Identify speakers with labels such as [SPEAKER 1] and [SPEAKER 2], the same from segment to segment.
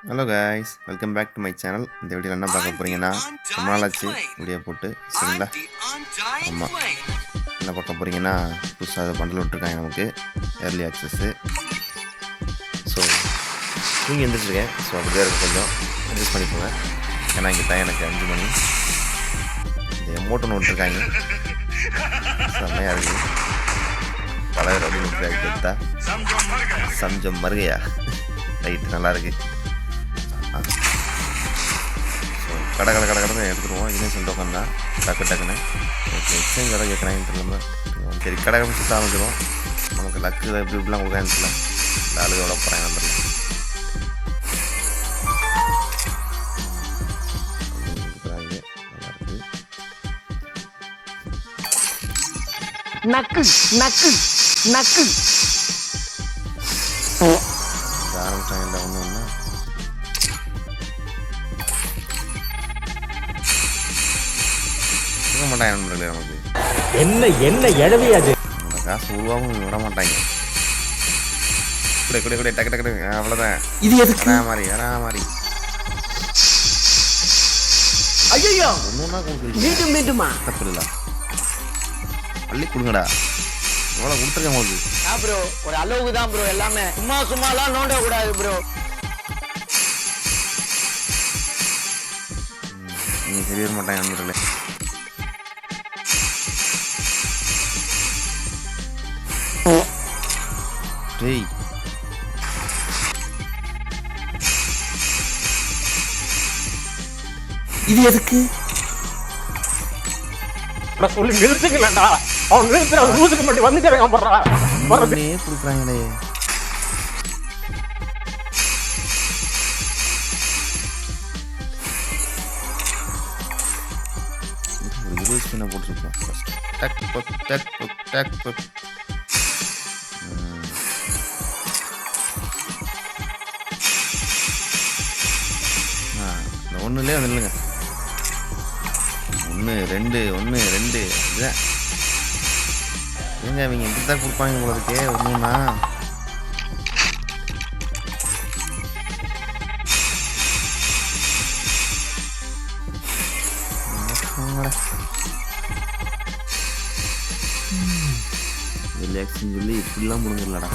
[SPEAKER 1] Hello guys, welcome back to my channel. இந்த வீடியோவில் என்ன பார்க்க போகிறீங்கன்னா, ரொம்ப நாளாச்சு வீடியோ போட்டு, சரிங்களா? ஆமாம், என்ன பார்க்க போகிறீங்கன்னா, புதுசாக பண்டில் விட்டுருக்காங்க நமக்கு, ஏர்லி ஆக்சஸ்ஸு. ஸோ நீங்கள் எழுந்திரிச்சிருக்கேன், ஸோ அப்படியே இருக்க கொஞ்சம் அட்ஜஸ்ட் பண்ணிக்கோங்க. ஏன்னா இங்கே தான் எனக்கு 5 மணி. இந்த எமோட்டோன்னு விட்டுருக்காங்க, செம்மையாக இருக்குது. கலர் அப்படின்னு எடுத்தா சம்ஜம் மருகையா ரைட்டு, நல்லாயிருக்கு. ஸோ கடை எடுத்துருவோம். இன்னும் சொல்லிட்டு உட்காந்தா டக்குன்னு எக்ஸ்சேஞ்ச் கடை கேட்குறாங்கன்னு நம்ம சரி கடை சுற்ற ஆரம்பிச்சிடும். நமக்கு லக்கு எப்படி இப்படிலாம் கொடுக்கான்னு தெரியல. இந்த ஆளுகளோட போகிறாங்க வந்துடலாம்.
[SPEAKER 2] நக்கு நக்கு நக்கு
[SPEAKER 1] ஆரம்பிச்சாங்க. ஒன்று ஒன்று மாட்டாங்க நண்பர்களே. நமக்கு
[SPEAKER 2] என்ன என்ன எழவியாது
[SPEAKER 1] அந்த காசு உருவாகவும் விட மாட்டாங்க. கூட டக்கு அவ்வளோதான்.
[SPEAKER 2] இது எதுக்கு
[SPEAKER 1] வரா மாதிரி
[SPEAKER 2] ஐயோ
[SPEAKER 1] ஒன்றுனா
[SPEAKER 2] மீண்டும் மீண்டுமா
[SPEAKER 1] தப்பு இல்லை, அள்ளி கொடுங்கடா. எவ்வளோ கொடுத்துருக்கேன் உங்களுக்கு.
[SPEAKER 2] ப்ரோ ஒரு அளவுக்கு தான் ப்ரோ, எல்லாமே சும்மாலாம் நோண்ட கூடாது ப்ரோ.
[SPEAKER 1] நீங்கள் சரி வர மாட்டாங்க நண்பர்களே. டேய்
[SPEAKER 2] இது எதுக்கு
[SPEAKER 3] சொல்லி நிறுத்துக்கலடா. அவன் நிறுத்துற ரூசுக்கு மட்டும் வந்துட்டாங்க போடுறா.
[SPEAKER 1] வரதே கொடுக்குறாங்களே. ஒரு 20 ஸ்பின்னை போட்டுருக்கோம். டக் பக். இந்த ஒன்றுலேயே வந்து இல்லைங்க. 1 2 இதுதான் ஏங்க அவங்க இப்படி தான் கொடுப்பாங்க போல இருக்கே. ஒன்றுனா ரிலாக்ஸ்ன்னு சொல்லி இப்படிலாம் முடிஞ்சிடலடா.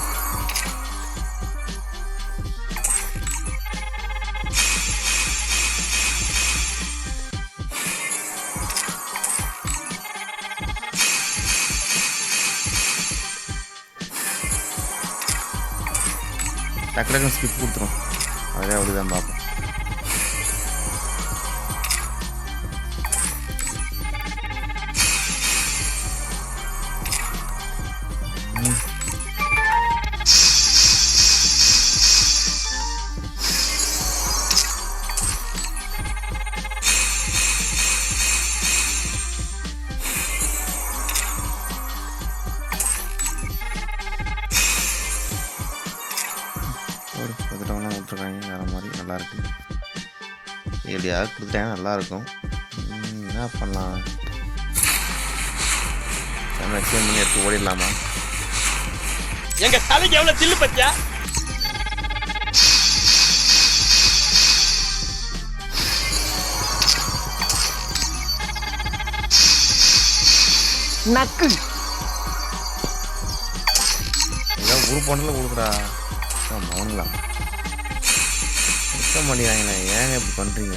[SPEAKER 1] டக்கு ஸ்கிப் கொடுத்துரும். அதே அப்படிதான் பார்ப்போம். கொடுத்துருக்காங்க வேறு மாதிரி நல்லாயிருக்கு. எப்படியாவது கொடுத்துட்டாங்க நல்லாயிருக்கும். என்ன பண்ணலாம், எக்ஸ்சேஞ்ச் பண்ணி எடுத்து ஓடிடலாமா?
[SPEAKER 3] எங்க தலைக்கு எவ்வளவு தில்லு பத்தியா?
[SPEAKER 2] நக்கு
[SPEAKER 1] ஏதாவது ஒரு பொண்ணில் கொடுக்குறா மௌனங்களா இருக்க மாட்டேங்கிறாங்களே. ஏங்க இப்படி பண்ணுறீங்க?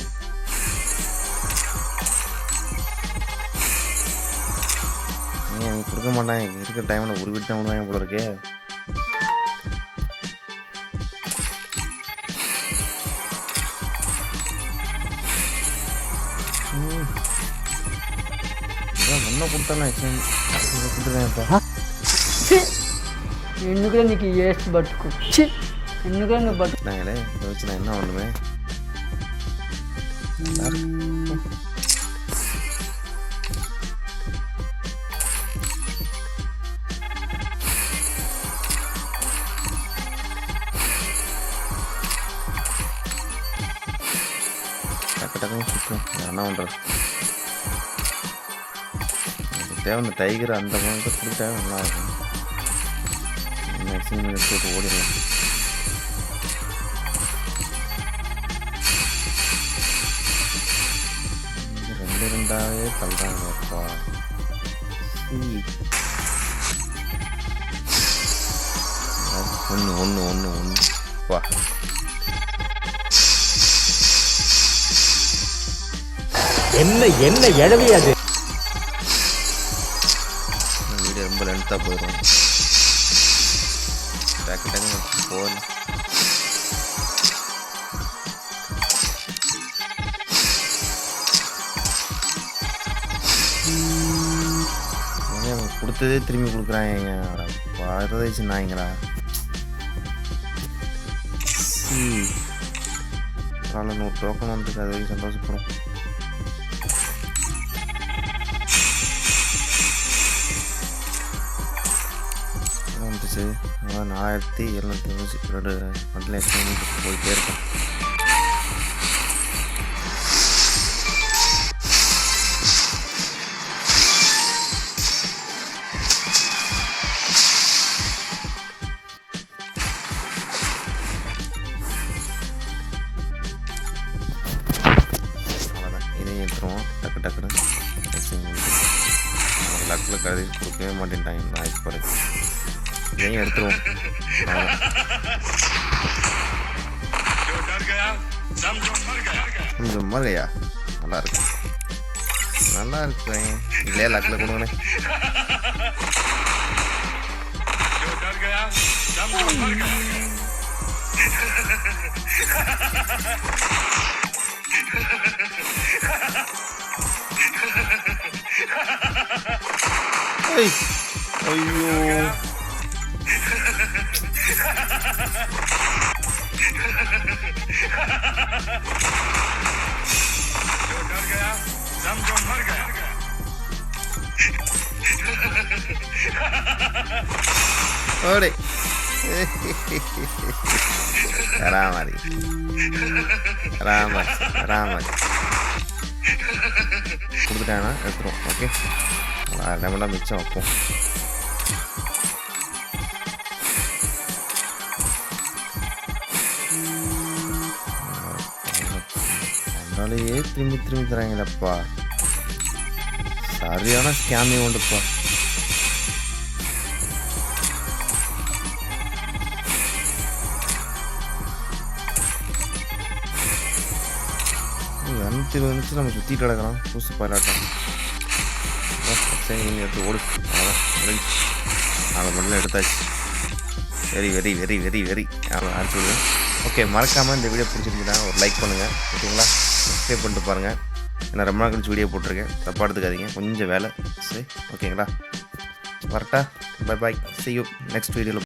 [SPEAKER 1] ஏன் கொடுக்க மாட்டாங்க? இருக்கிற டைமில் ஒரு வீட்டு தான் வாங்க போல இருக்கே. ஒன்றை கொடுத்தாலும் கொடுத்துருக்கேன். இப்போ
[SPEAKER 2] ఎందుకు నీకు ఏస్ట్ పట్టుకు ఎందుకు నువ్వు
[SPEAKER 1] பட்டுனாங்களே வச்சு நான் என்ன ஒன்றுமே டக்குன்னு சுற்றும். என்ன பண்ணுறது? தேவை இந்த டைகர் அந்த மாதிரி கொடுத்தா நல்லா இருக்கும். மேக்ஸிமம் எடுத்து ஓடிடலாம். ரெண்டாவே தள்ளுறாங்கப்பா. ஒன்று ஒன்று ஒன்று ஒன்று வா.
[SPEAKER 3] என்ன என்ன எழவி அது?
[SPEAKER 1] வீடியோ ரொம்ப லென்த்தாக போயிடும். டக்கு டக்கு போகல. கொடுத்ததே திரும்பி கொடுக்குறாங்க. பாரதேசி நாய்ங்களா. பரவாயில்ல, 100 டோக்கன் வந்துருக்கு, அது வரைக்கும் சந்தோஷப்படும். வந்துச்சு. அதான் 4752 மண்டல போயிட்டே இருக்கேன். இதையும் எடுத்துருவோம் டக்கு டக்குன்னு. லக்கில் கருதி கொடுக்கவே மாட்டேன்ட்டாங்க நாய்க்கு பிறகு. இதையும் எடுத்துருவோம். கொஞ்சம் மறையா நல்லா இருக்கு, நல்லா இருக்கு. இல்லையா லக்கில் கொடுங்கண்ணே. ஐயோ ஓடே ராமாரி ராமாரி ராமாரி கொடுத்துட்டாங்கன்னா எடுத்துருவோம். ஓகே, 6 நிமிடம் மிச்சம் வைப்போம். அதனாலேயே திரும்பி திரும்பி தராங்களப்பா. சரியான ஸ்கேமே உண்டுப்பா. வந்துட்டு நம்ம சுற்றிட்டு கிடக்கலாம். புதுசு பாராட்டம் எடுத்து ஓடு. அவ்வளோதான் முடிஞ்சு. 4 மணிலாம் எடுத்தாச்சு. Very very very very very அனுப்பிச்சி விடுவேன். ஓகே, மறக்காமல் இந்த வீடியோ பிடிச்சிருந்துச்சுன்னா ஒரு லைக் பண்ணுங்கள். ஓகேங்களா? சப்ஸ்கிரைப் பண்ணிட்டு பாருங்கள். ஏன்னா ரொம்ப நாள் கழிச்சு வீடியோ போட்டிருக்கேன், தப்பாக எடுத்துக்காதீங்க. கொஞ்சம் வேலை சரி. ஓகேங்களா? வரட்டா? Bye bye. see you next வீடியோவில்.